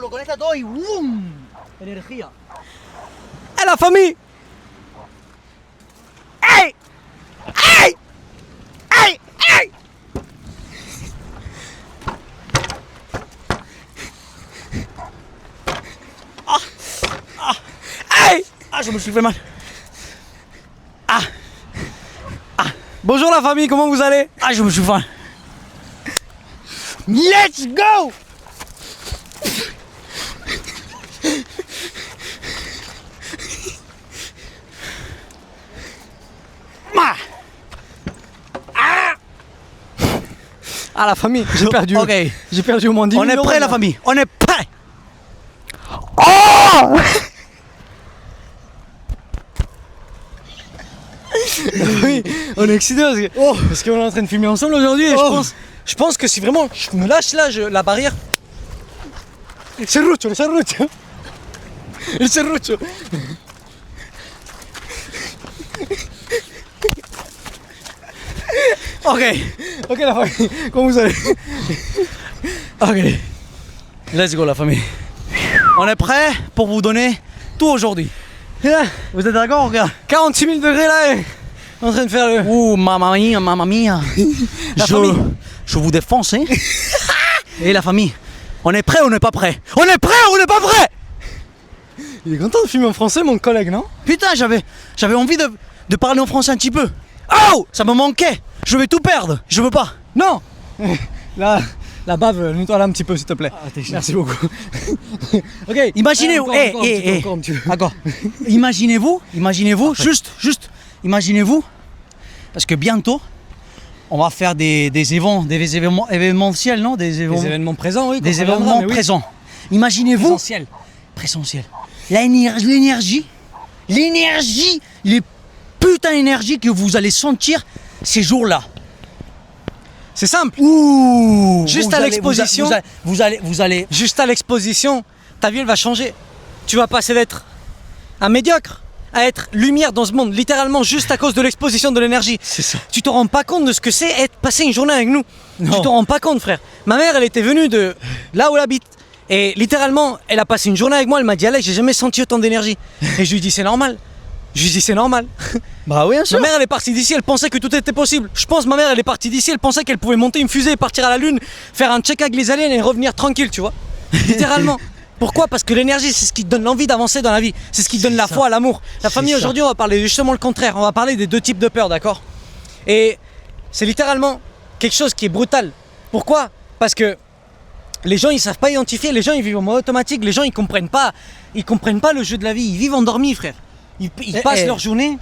Lo conecta todo y ¡boom! Energía. ¡Eh, la famille! ¡Ey! ¡Ey! ¡Ey! ¡Ey! ¡Ey! Ah, je me suis fait mal. Bonjour la famille, comment vous allez? Ah, je me suis fait mal. Let's go! Ah, la famille, j'ai perdu. Ok. J'ai perdu au moins 10 On est millions, prêt, là. la famille. On est prêt. Oh! Oui, on est excités parce qu'on est en train de filmer ensemble aujourd'hui et je pense que si vraiment je me lâche là, la barrière. Il serruccio. Ok la famille, comment vous allez? Ok, let's go la famille. On est prêt pour vous donner tout aujourd'hui. Vous êtes d'accord, gars? 46 000 degrés là, en train de faire le... Ouh, mamma mia. La famille. Je vous défonce, hein. Et la famille, on est prêt ou on n'est pas prêt? On est prêt ou on n'est pas prêt? Il est content de filmer en français mon collègue, non? Putain, j'avais envie de parler en français un petit peu. Oh, ça me manquait. Je vais tout perdre. Je veux pas. Non. Là, la bave, nettoie-la un petit peu s'il te plaît. t'es chiant. Merci beaucoup. Ok, Imaginez, encore un petit peu. D'accord. Imaginez-vous, juste, imaginez-vous, parce que bientôt, on va faire des événements événementiels, non? Des événements présents, oui. Des événements présents. Imaginez-vous. Présentiel. L'énergie, les putains d'énergie que vous allez sentir ces jours-là. C'est simple. Ouh. Juste à l'exposition. Vous allez. Juste à l'exposition, ta vie elle va changer. Tu vas passer d'être un médiocre à être lumière dans ce monde, littéralement juste à cause de l'exposition de l'énergie. C'est ça. Tu te rends pas compte de ce que c'est passer une journée avec nous. Non. Tu te rends pas compte, frère. Ma mère, elle était venue de là où elle habite. Et littéralement, elle a passé une journée avec moi. Elle m'a dit, Alex, j'ai jamais senti autant d'énergie. Et je lui dis, c'est normal. Bah oui, bien sûr. Ma mère, elle est partie d'ici, elle pensait que tout était possible. Je pense ma mère, elle est partie d'ici, elle pensait qu'elle pouvait monter une fusée, partir à la lune, faire un check avec les aliens et revenir tranquille, tu vois. Littéralement. Pourquoi? Parce que l'énergie, c'est ce qui donne l'envie d'avancer dans la vie. C'est ce qui donne la foi, l'amour. La famille, aujourd'hui, on va parler justement le contraire. On va parler des deux types de peur, d'accord? Et c'est littéralement quelque chose qui est brutal. Pourquoi? Parce que les gens, ils savent pas identifier. Les gens, ils vivent en mode automatique. Les gens, ils comprennent pas le jeu de la vie. Ils vivent endormis, frère. Ils passent leur journée.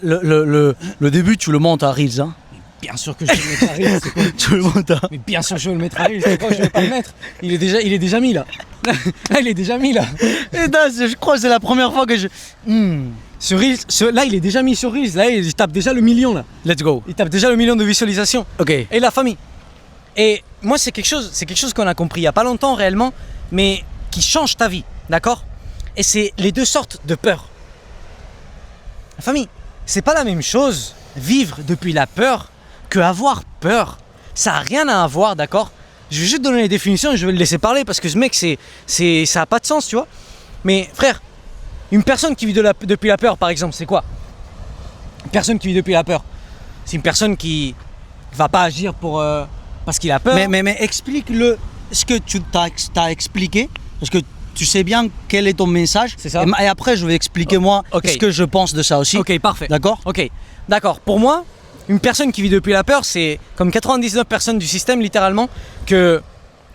Le début, tu le montes à Reels, hein. Bien sûr que je vais le mettre à Reels, c'est quoi? Tu le montes à. Mais bien sûr que je vais le mettre à Reels, c'est quoi? Je vais pas le mettre. Il est déjà mis là. Là, il est déjà mis là. Et là, je crois que c'est la première fois que je. Sur Reels, là, il est déjà mis sur Reels. Là, il tape déjà le million là. Let's go. Il tape déjà le million de visualisations. Ok. Et la famille. Et moi, c'est quelque chose qu'on a compris il y a pas longtemps réellement, mais qui change ta vie, d'accord? Et c'est les deux sortes de peur. La famille, c'est pas la même chose vivre depuis la peur que avoir peur. Ça a rien à voir, d'accord? Je vais juste donner les définitions et je vais le laisser parler parce que ce mec, ça a pas de sens, tu vois. Mais frère, une personne qui vit depuis la peur, par exemple, c'est quoi? Une personne qui vit depuis la peur, c'est une personne qui va pas agir parce qu'il a peur. Mais explique-le ce que tu t'as expliqué, parce que tu sais bien quel est ton message. C'est ça. Et après, je vais expliquer moi ce que je pense de ça aussi. Ok, parfait. D'accord? Ok, d'accord. Pour moi, une personne qui vit depuis la peur, c'est comme 99 personnes du système, littéralement, que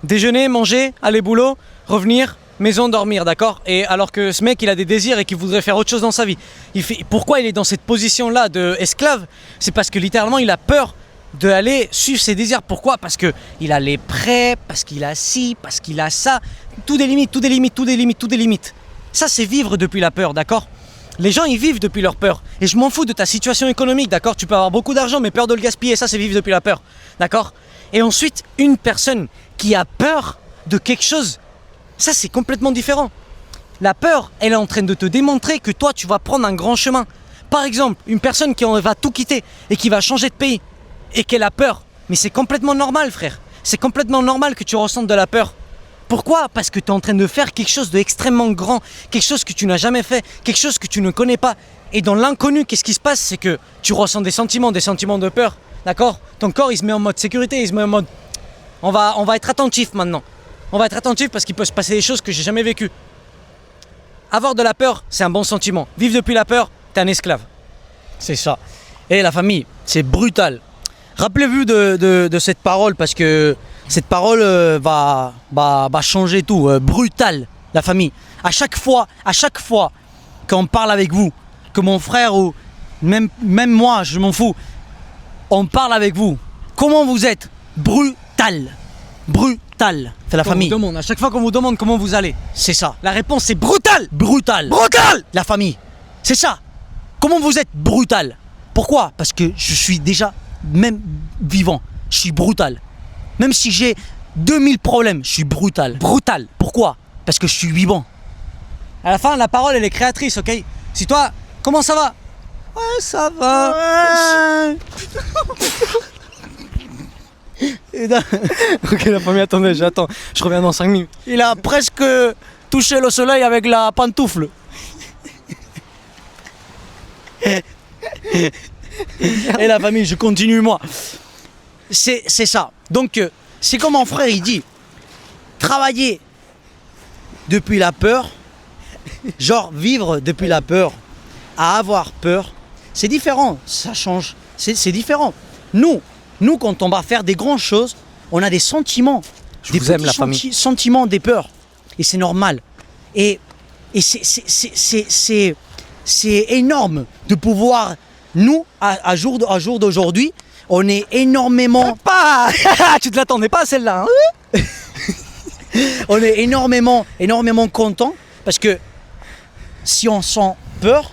déjeuner, manger, aller boulot, revenir, maison, dormir, d'accord? Et alors que ce mec, il a des désirs et qu'il voudrait faire autre chose dans sa vie. Pourquoi il est dans cette position-là d'esclave? C'est parce que littéralement, il a peur d'aller suivre ses désirs. Pourquoi? Parce qu'il a les prêts, parce qu'il a ci, parce qu'il a ça. Tout des limites. Ça, c'est vivre depuis la peur, d'accord? Les gens, ils vivent depuis leur peur. Et je m'en fous de ta situation économique, d'accord? Tu peux avoir beaucoup d'argent, mais peur de le gaspiller, ça, c'est vivre depuis la peur, d'accord? Et ensuite, une personne qui a peur de quelque chose, ça, c'est complètement différent. La peur, elle est en train de te démontrer que toi, tu vas prendre un grand chemin. Par exemple, une personne qui va tout quitter et qui va changer de pays et qu'elle a peur. Mais c'est complètement normal, frère. C'est complètement normal que tu ressentes de la peur. Pourquoi? Parce que tu es en train de faire quelque chose d'extrêmement grand, quelque chose que tu n'as jamais fait, quelque chose que tu ne connais pas. Et dans l'inconnu, qu'est-ce qui se passe? C'est que tu ressens des sentiments de peur, d'accord? Ton corps, il se met en mode sécurité, il se met en mode... On va être attentif maintenant. On va être attentif parce qu'il peut se passer des choses que j'ai jamais vécues. Avoir de la peur, c'est un bon sentiment. Vivre depuis la peur, t'es un esclave. C'est ça. Et la famille, c'est brutal. Rappelez-vous de cette parole parce que cette parole va changer tout. Brutal, la famille. À chaque fois qu'on parle avec vous, que mon frère ou même moi, je m'en fous, on parle avec vous. Comment vous êtes? Brutal. Brutal. C'est la famille. À chaque fois qu'on vous demande comment vous allez, c'est ça. la réponse c'est brutal. Brutal. Brutal. La famille. C'est ça. Comment vous êtes brutal? Pourquoi? Parce que je suis déjà, même vivant, je suis brutal. Même si j'ai 2000 problèmes, je suis brutal. Brutal. Pourquoi? Parce que je suis vivant. À la fin, la parole elle est créatrice, ok? Si toi, comment ça va? Ouais, ça va. Ouais. Ok, la famille, attendez, j'attends. Je reviens dans 5 minutes. Il a presque touché le soleil avec la pantoufle. Et la famille, je continue moi. C'est ça. Donc, c'est comme mon frère, il dit, travailler depuis la peur, genre vivre depuis la peur, à avoir peur, c'est différent, ça change, c'est différent. Nous, quand on va faire des grandes choses, on a des sentiments. Je vous aime, la famille. Sentiments, des peurs. Et c'est normal. Et c'est énorme de pouvoir, nous, à jour d'aujourd'hui, on est énormément... Pas. Tu te l'attendais pas à celle-là, hein? On est énormément content parce que si on sent peur,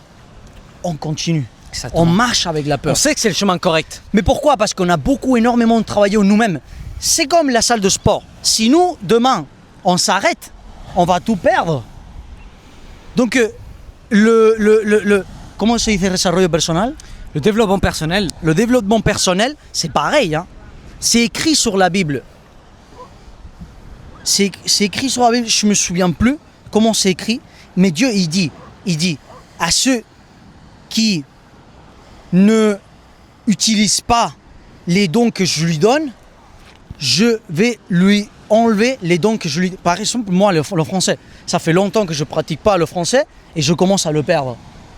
on continue. Exactement. On marche avec la peur. On sait que c'est le chemin correct. Mais pourquoi? Parce qu'on a énormément travaillé nous-mêmes. C'est comme la salle de sport. Si nous, demain, on s'arrête, on va tout perdre. Donc, comment se dit desarrollo personal? Le développement personnel. Le développement personnel, c'est pareil. Hein. C'est écrit sur la Bible. C'est écrit sur la Bible, je ne me souviens plus comment c'est écrit. Mais Dieu, il dit à ceux qui ne utilisent pas les dons que je lui donne, je vais lui enlever les dons que je lui... Par exemple, moi, le français, ça fait longtemps que je ne pratique pas le français et je commence à le perdre.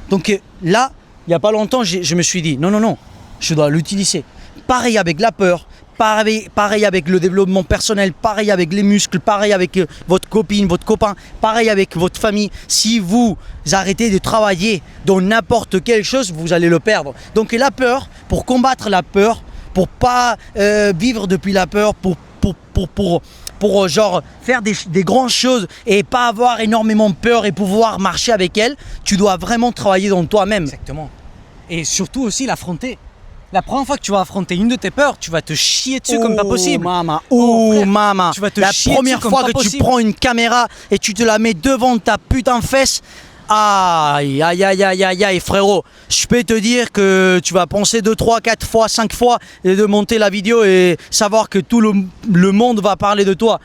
Donc là, il n'y a pas longtemps, je me suis dit, non, je dois l'utiliser. Pareil avec la peur, pareil avec le développement personnel, pareil avec les muscles, pareil avec votre copine, votre copain, pareil avec votre famille. Si vous arrêtez de travailler dans n'importe quelle chose, vous allez le perdre. Donc la peur, pour combattre la peur, pour pas vivre depuis la peur, pour genre faire des grandes choses et pas avoir énormément peur et pouvoir marcher avec elle, tu dois vraiment travailler dans toi-même. Exactement. Et surtout aussi l'affronter. La première fois que tu vas affronter une de tes peurs, tu vas te chier dessus comme pas possible. Maman, frère, maman. tu vas te la chier première dessus fois comme que pas tu possible. prends une caméra et tu te la mets devant ta putain fesse, aïe, frérot. Je peux te dire que tu vas penser 2, 3, 4 fois, 5 fois et de monter la vidéo et savoir que tout le monde va parler de toi.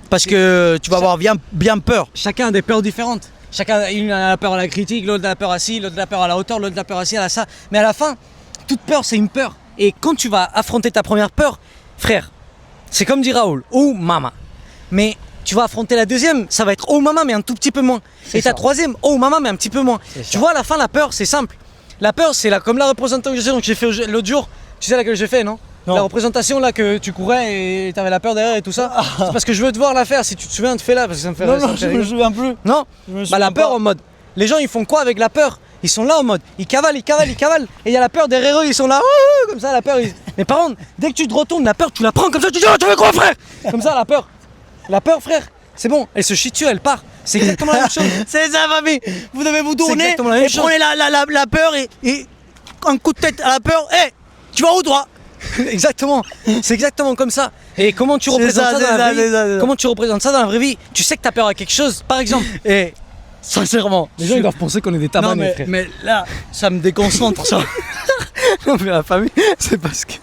Parce que tu vas avoir bien peur. Chacun a des peurs différentes. Chacun, une a la peur à la critique, l'autre a la peur à ci, l'autre a la peur à la hauteur, l'autre a la peur à ci, à ça. Mais à la fin, toute peur, c'est une peur. Et quand tu vas affronter ta première peur, frère, c'est comme dit Raoul, oh maman. Mais tu vas affronter la deuxième, ça va être oh maman, mais un tout petit peu moins. Et ta troisième, oh maman, mais un petit peu moins. Tu vois, à la fin, la peur, c'est simple. La peur, c'est comme la représentation que j'ai fait l'autre jour. Tu sais laquelle j'ai fait, non? La représentation là que tu courais et t'avais la peur derrière et tout ça. C'est parce que je veux te voir la faire. Si tu te souviens, te fais là parce que ça me fait. Non, je me souviens plus. Non. La peur en mode. Les gens ils font quoi avec la peur? Ils sont là en mode. Ils cavalent. Et il y a la peur derrière eux. Ils sont là. Comme ça la peur. Mais par contre, dès que tu te retournes, la peur, tu la prends comme ça. Tu dis oh, tu veux quoi, frère? Comme ça la peur. La peur, frère. C'est bon. Elle se chie dessus, elle part. C'est exactement la même chose. C'est ça, famille. Vous devez vous tourner et chose. prenez la peur et un coup de tête à la peur. Hé, tu vas où toi? Exactement, c'est exactement comme ça. Et comment tu représentes ça dans la vraie vie? Comment tu représentes ça dans la vraie vie? Tu sais que t'as peur à quelque chose, par exemple. Et sincèrement, les gens ils doivent penser qu'on est des tabanés, frère. Mais là, ça me déconcentre ça. Non mais la famille, c'est parce que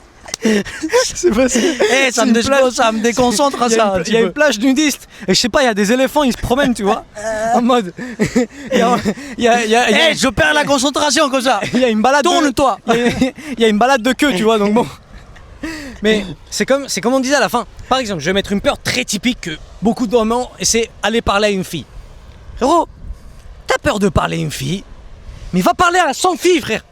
C'est parce que ça me déconcentre ça. Il y a une plage nudiste et je sais pas, il y a des éléphants, ils se promènent, tu vois, en mode. Je perds la concentration comme ça. Il y a une balade. Tourne-toi. Il y a une balade de queue, tu vois, donc bon. Mais c'est comme on disait à la fin. Par exemple, je vais mettre une peur très typique que beaucoup d'hommes ont, et c'est aller parler à une fille. Frérot, t'as peur de parler à une fille, mais va parler à 100 filles, frère.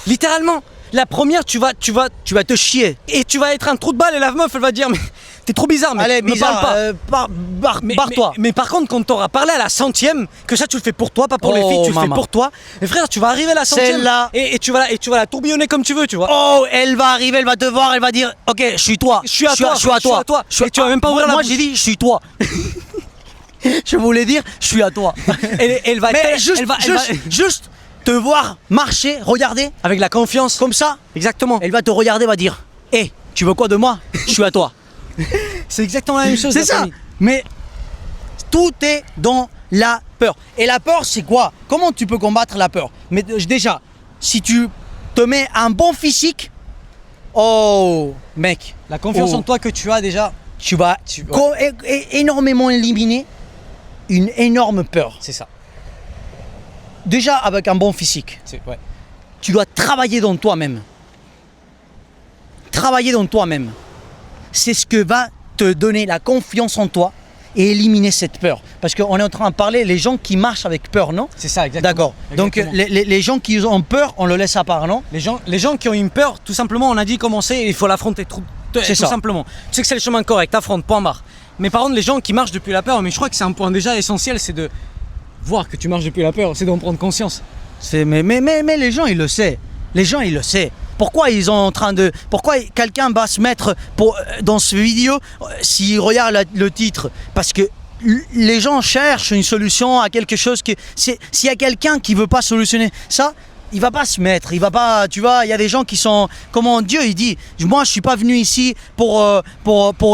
Littéralement. La première, tu vas te chier. et tu vas être un trou de balle et la meuf elle va dire mais t'es trop bizarre, mais Allez, me parle pas. barre-toi. Mais par contre, quand t'auras parlé à la 100e, que ça tu le fais pour toi, pas pour les filles, tu le fais pour toi. Et frère, tu vas arriver à la 100e Celle-là. et tu vas la tourbillonner comme tu veux, tu vois. Oh, elle va arriver, elle va te voir, elle va dire ok, je suis toi. Je suis à toi. Et tu vas même pas ouvrir la Moi bouche. j'ai dit je suis toi. Je voulais dire je suis à toi. Elle va Mais elle va- juste te voir marcher, regarder avec la confiance. comme ça. Exactement. Elle va te regarder, va dire hé, tu veux quoi de moi? Je suis à toi. C'est exactement la même chose. C'est la ça. famille. Mais tout est dans la peur. Et la peur, c'est quoi? Comment tu peux combattre la peur? Mais déjà, si tu te mets un bon physique, oh, mec, La confiance Oh. en toi que tu as déjà, tu vas énormément éliminer une énorme peur. c'est ça. Déjà, avec un bon physique, Ouais. tu dois travailler dans toi-même. Travailler dans toi-même. C'est ce que va te donner la confiance en toi et éliminer cette peur. Parce qu'on est en train de parler les gens qui marchent avec peur, non? C'est ça, exactement. D'accord. Donc Exactement. les gens qui ont peur, on le laisse à part, non? Les gens qui ont une peur, tout simplement, on a dit comment c'est, il faut l'affronter tout C'est ça. simplement. Tu sais que c'est le chemin correct, affronte, point barre. Mais par contre, les gens qui marchent depuis la peur, mais je crois que c'est un point déjà essentiel, c'est de voir que tu marches depuis la peur, c'est d'en prendre conscience. Mais les gens, ils le savent. Les gens, ils le savent. Pourquoi ils sont en train de... Pourquoi quelqu'un va se mettre dans ce vidéo s'il regarde le titre? Parce que les gens cherchent une solution à quelque chose que... S'il y a quelqu'un qui veut pas solutionner ça, il va pas se mettre, il va pas... Tu vois, il y a des gens qui sont... Comment Dieu, il dit, moi je suis pas venu ici pour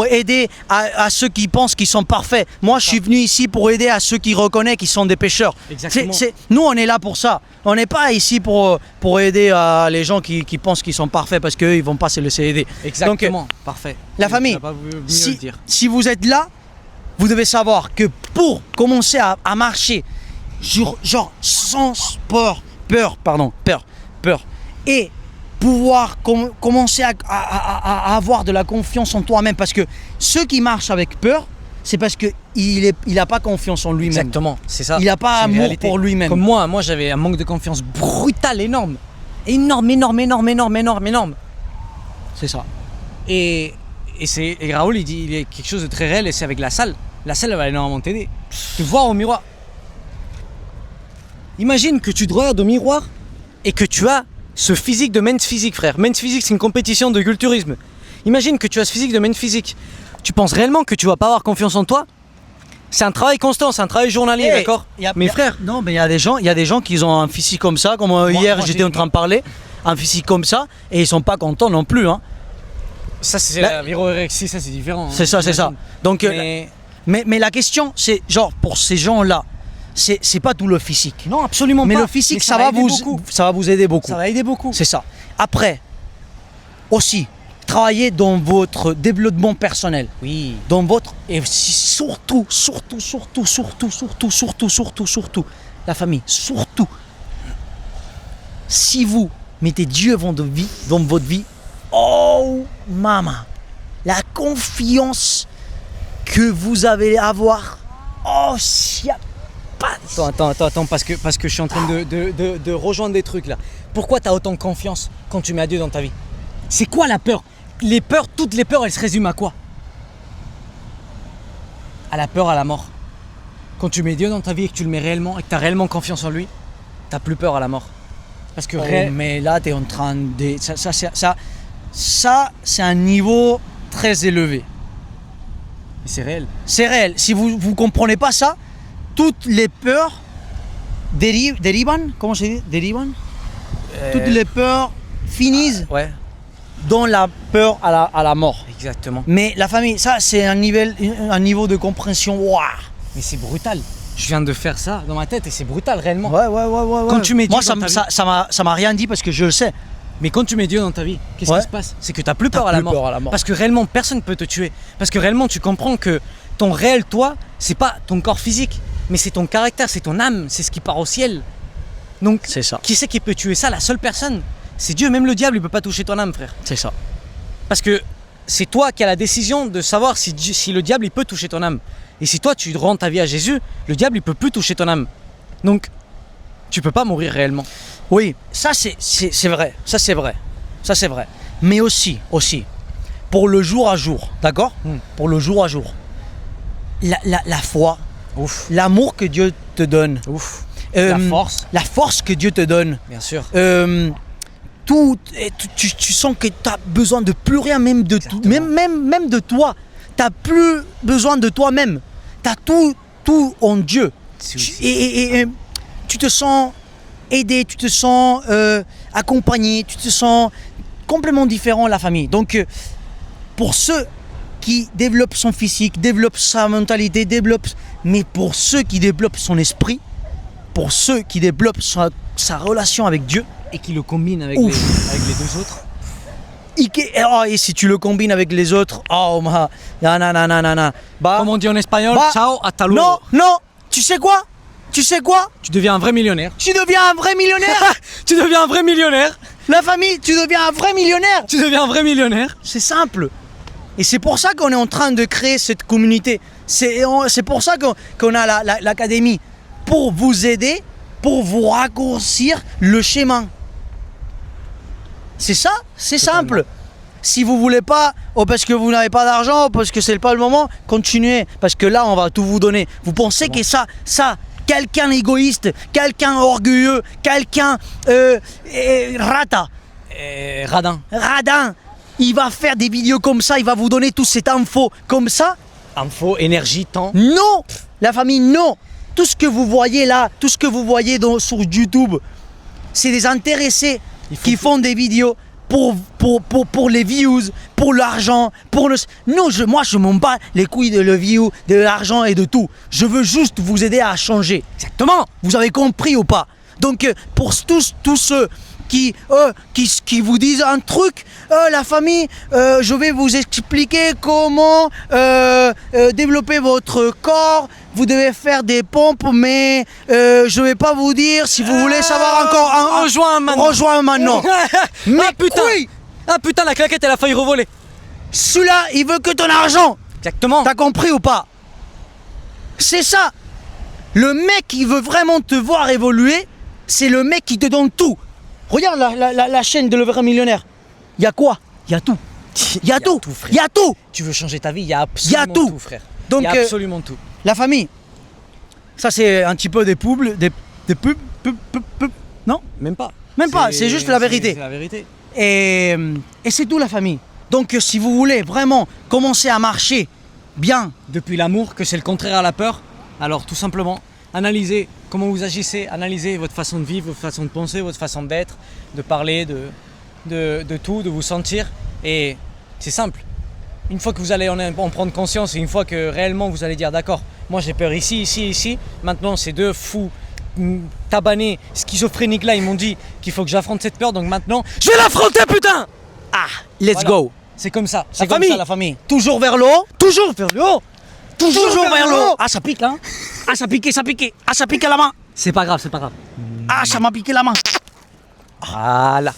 aider à ceux qui pensent qu'ils sont parfaits. Moi je suis venu ici pour aider à ceux qui reconnaissent qu'ils sont des pécheurs. Exactement. Nous on est là pour ça. On n'est pas ici pour aider les gens qui pensent qu'ils sont parfaits parce qu'eux ils vont pas se laisser aider. Exactement, parfait. La famille, Tu n'as pas voulu le dire. si vous êtes là, vous devez savoir que pour commencer à marcher, genre sans peur, et pouvoir commencer à avoir de la confiance en toi-même, parce que ceux qui marchent avec peur, c'est parce qu'il n'a pas confiance en lui-même. Exactement, c'est ça. Il n'a pas C'est une amour réalité. pour lui-même. Comme moi j'avais un manque de confiance brutal, énorme. Énorme. C'est ça. Et Raoul, il y a quelque chose de très réel, et c'est avec la salle. La salle, elle va énormément t'aider. Te voir au miroir. Imagine que tu te regardes au miroir et que tu as ce physique de men's physique, frère. Men's physique, c'est une compétition de culturisme. Imagine que tu as ce physique de men's physique. Tu penses réellement que tu vas pas avoir confiance en toi? C'est un travail constant, c'est un travail journalier, d'accord? Mais frère, non, mais il y a des gens qui ont un physique comme ça, comme hier j'étais en train de parler, un physique comme ça, et ils sont pas contents non plus, hein. ça c'est Là- la virorexie, ça c'est différent. hein, C'est ça. j'imagine. Donc, Mais- la question, c'est genre pour ces gens-là, c'est pas tout le physique. non, absolument Mais pas. le physique, Mais ça va aider vous beaucoup. aider beaucoup. Ça va aider beaucoup. C'est ça. Après, aussi, travaillez dans votre développement personnel. Oui. Dans votre... Et surtout, la famille, surtout, si vous mettez Dieu dans votre vie, oh maman, la confiance que vous allez avoir, oh, s'il y a pas... Attends, parce que je suis en train de rejoindre des trucs là. Pourquoi tu as autant de confiance quand tu mets à Dieu dans ta vie? C'est quoi la peur? Les peurs, toutes les peurs, elles se résument à quoi? À la peur à la mort. Quand tu mets Dieu dans ta vie et que tu le mets réellement et que tu as réellement confiance en lui, t'as plus peur à la mort. Parce que mais là, tu es en train de... Ça, c'est un niveau très élevé. c'est réel. C'est réel. Si vous ne comprenez pas ça, toutes les peurs dérivan, comment c'est dit? Dérivan? Toutes les peurs finissent Ouais, dans la peur à la mort. exactement. Mais la famille, ça c'est un niveau de compréhension. Waouh. Mais c'est brutal. Je viens de faire ça dans ma tête et c'est brutal réellement. Ouais. Quand tu mets Dieu Moi, dans ta vie- ça m'a rien dit parce que je le sais. Mais quand tu mets Dieu dans ta vie, qu'est-ce Ouais. qui se passe? C'est que tu n'as plus peur T'as à la plus mort. peur à la mort. Parce que réellement, personne ne peut te tuer. Parce que réellement, tu comprends que ton réel toi, c'est pas ton corps physique, mais c'est ton caractère, c'est ton âme, c'est ce qui part au ciel. Donc, C'est ça. qui c'est qui peut tuer ça? La seule personne, c'est Dieu. Même le diable, il peut pas toucher ton âme, frère. C'est ça. Parce que c'est toi qui as la décision de savoir si le diable, il peut toucher ton âme. Et si toi, tu rends ta vie à Jésus, le diable, il peut plus toucher ton âme. Donc, tu peux pas mourir réellement. Oui, ça c'est vrai. Ça c'est vrai. Ça c'est vrai. Mais aussi, pour le jour à jour, d'accord? Pour le jour à jour. La foi, Ouf. l'amour que Dieu te donne, Ouf. la force que Dieu te donne, Bien sûr. tout, et tu sens que tu as besoin de plus rien, même de tout, même de toi. Tu n'as plus besoin de toi-même. Tu as tout en Dieu. Et tu te sens aidé, tu te sens accompagné, tu te sens complètement différent de la famille. Donc, pour ceux qui développent son physique, développent sa mentalité, mais pour ceux qui développent son esprit, pour ceux qui développent sa relation avec Dieu, Et qui le combine avec Ouf. avec les deux autres. et si tu le combines avec les autres, bah, Comme on dit en espagnol, Bah, ciao, hasta luego. non, tu sais quoi? Tu deviens un vrai millionnaire. Tu deviens un vrai millionnaire. Tu deviens un vrai millionnaire. La famille, tu deviens un vrai millionnaire. Tu deviens un vrai millionnaire. C'est simple. Et c'est pour ça qu'on est en train de créer cette communauté. C'est pour ça qu'on a l'académie. Pour vous aider, pour vous raccourcir le chemin. C'est ça, c'est simple. Si vous voulez pas, parce que vous n'avez pas d'argent, parce que c'est pas le moment, continuez. Parce que là, on va tout vous donner. Vous pensez que ça, quelqu'un égoïste, quelqu'un orgueilleux, quelqu'un radin, il va faire des vidéos comme ça, il va vous donner toute cette info comme ça. Info, énergie, temps. Non, la famille, non. Tout ce que vous voyez là, tout ce que vous voyez sur YouTube, c'est des intéressés qui font des vidéos pour les views, pour l'argent, Non, moi je m'en bats les couilles de le view, de l'argent et de tout. Je veux juste vous aider à changer. Exactement. Vous avez compris ou pas? Donc pour tous ceux qui vous disent un truc, la famille, je vais vous expliquer comment développer votre corps. Vous devez faire des pompes, mais je vais pas vous dire. Si vous voulez savoir encore, rejoins maintenant. Mais Ah putain. oui, Ah putain, la claquette, elle a failli revoler. celui-là, il veut que ton argent. Exactement. T'as compris ou pas? C'est ça. Le mec qui veut vraiment te voir évoluer, c'est le mec qui te donne tout. Regarde la chaîne de Le Vrai Millionnaire. Il y a quoi? Il y a tout. Il y a tout. frère. Il y a tout. Tu veux changer ta vie, il y a absolument tout. tout, frère. Donc, il y a absolument tout. La famille, ça c'est un petit peu des pubs, non? Même pas. Même pas, c'est juste la vérité. C'est la vérité. Et c'est tout la famille. Donc si vous voulez vraiment commencer à marcher bien, Depuis l'amour, que c'est le contraire à la peur, alors tout simplement, analysez comment vous agissez, analysez votre façon de vivre, votre façon de penser, votre façon d'être, de parler, de tout, de vous sentir. Et c'est simple. Une fois que vous allez en prendre conscience et une fois que réellement vous allez dire d'accord, moi j'ai peur ici, maintenant ces deux fous tabanés, schizophréniques là, ils m'ont dit qu'il faut que j'affronte cette peur, donc maintenant, je vais l'affronter, putain! let's Voilà. go. C'est comme ça, La c'est comme famille, ça la famille. toujours vers le haut, Toujours vers le haut. toujours vers le haut. Ah ça pique là. Ah ça pique à la main. C'est pas grave, c'est pas grave. Ah ça m'a piqué la main. Voilà.